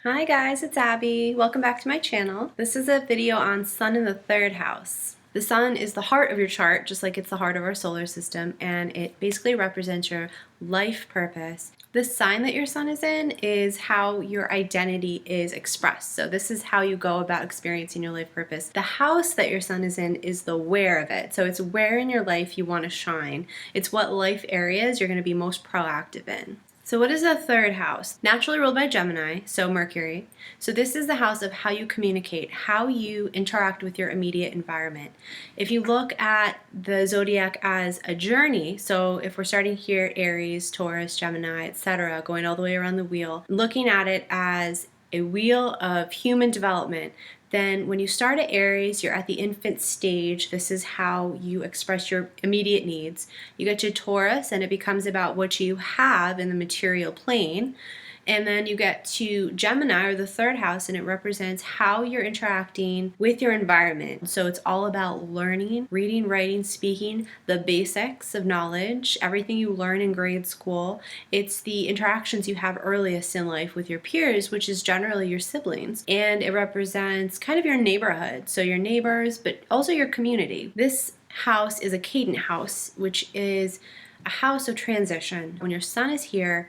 Hi guys, it's Abby. Welcome back to my channel. This is a video on Sun in the third house. The Sun is the heart of your chart, just like it's the heart of our solar system, and it basically represents your life purpose. The sign that your Sun is in is how your identity is expressed. So this is how you go about experiencing your life purpose. The house that your Sun is in is the where of it. So it's where in your life you want to shine. It's what life areas you're going to be most proactive in. So what is the third house? Naturally ruled by Gemini, so Mercury. So this is the house of how you communicate, how you interact with your immediate environment. If you look at the zodiac as a journey, so if we're starting here, Aries, Taurus, Gemini, etc., going all the way around the wheel, looking at it as a wheel of human development, then when you start at Aries, you're at the infant stage. This is how you express your immediate needs. You get to Taurus, and it becomes about what you have in the material plane. And then you get to Gemini, or the third house, and it represents how you're interacting with your environment. So it's all about learning, reading, writing, speaking, the basics of knowledge, everything you learn in grade school. It's the interactions you have earliest in life with your peers, which is generally your siblings. And it represents kind of your neighborhood, so your neighbors, but also your community. This house is a cadent house, which is a house of transition. When your Sun is here,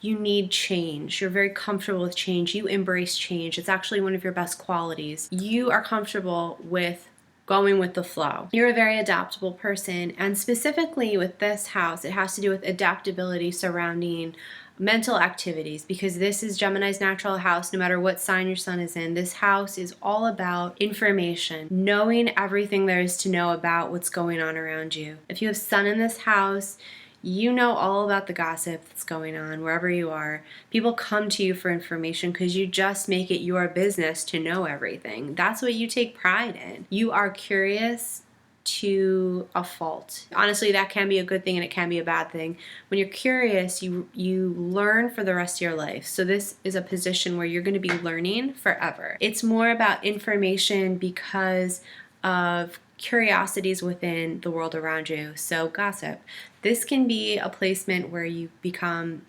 you need change. You're very comfortable with change. You embrace change. It's actually one of your best qualities. You are comfortable with going with the flow. You're a very adaptable person, and specifically with this house, it has to do with adaptability surrounding mental activities, because this is Gemini's natural house. No matter what sign your Sun is in, this house is all about information, knowing everything there is to know about what's going on around you. If you have Sun in this house, you know all about the gossip that's going on wherever you are. People come to you for information because you just make it your business to know everything. That's what you take pride in. You are curious to a fault. Honestly, that can be a good thing and it can be a bad thing. When you're curious, you learn for the rest of your life. So this is a position where you're going to be learning forever. It's more about information because of curiosities within the world around you. So gossip. This can be a placement where you become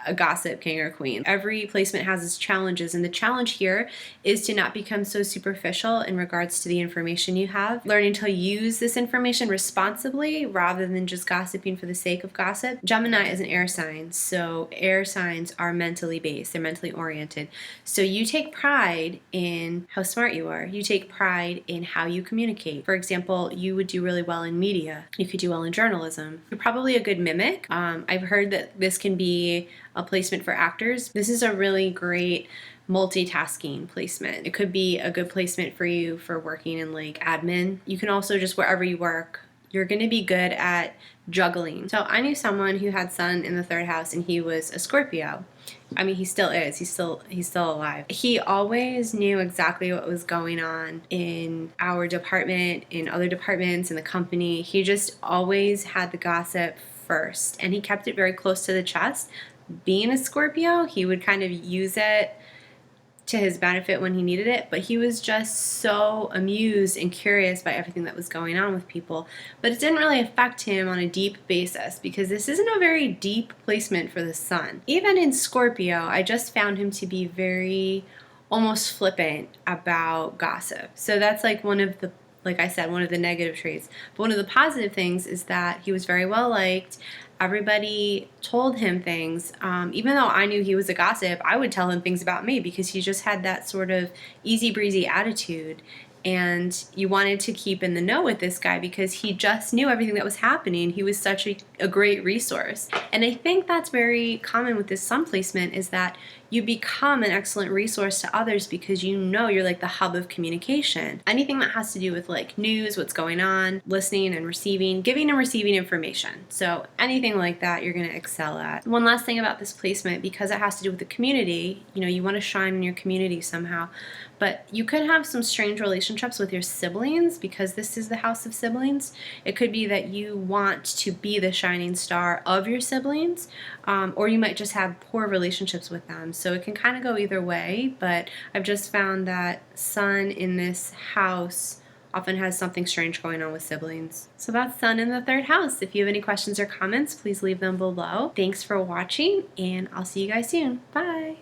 a gossip king or queen. Every placement has its challenges, and the challenge here is to not become so superficial in regards to the information you have. Learning to use this information responsibly rather than just gossiping for the sake of gossip. Gemini is an air sign, so air signs are mentally based, they're mentally oriented. So you take pride in how smart you are. You take pride in how you communicate. For example, you would do really well in media. You could do well in journalism. You're probably a good mimic. I've heard that this can be a placement for actors. This is a really great multitasking placement. It could be a good placement for you for working in like admin. You can also just wherever you work, you're going to be good at juggling. So I knew someone who had Sun in the third house, and he was a Scorpio. I mean, he still is. He's still alive. He always knew exactly what was going on in our department, in other departments, in the company. He just always had the gossip first, and he kept it very close to the chest. Being a Scorpio, he would kind of use it to his benefit when he needed it, but he was just so amused and curious by everything that was going on with people. But it didn't really affect him on a deep basis, because this isn't a very deep placement for the Sun. Even in Scorpio, I just found him to be very almost flippant about gossip. So that's like one of the, like I said, one of the negative traits. But one of the positive things is that he was very well liked. Everybody told him things. Even though I knew he was a gossip, I would tell him things about me because he just had that sort of easy breezy attitude. And you wanted to keep in the know with this guy because he just knew everything that was happening. He was such a great resource. And I think that's very common with this Sun placement, is that you become an excellent resource to others because you know you're like the hub of communication. Anything that has to do with like news, what's going on, listening and receiving, giving and receiving information. So anything like that, you're going to excel at. One last thing about this placement, because it has to do with the community, you know, you want to shine in your community somehow, but you could have some strange relationships with your siblings because this is the house of siblings. It could be that you want to be the shining star of your siblings, or you might just have poor relationships with them. So it can kind of go either way, but I've just found that Sun in this house often has something strange going on with siblings. So that's Sun in the third house. If you have any questions or comments, please leave them below. Thanks for watching, and I'll see you guys soon. Bye!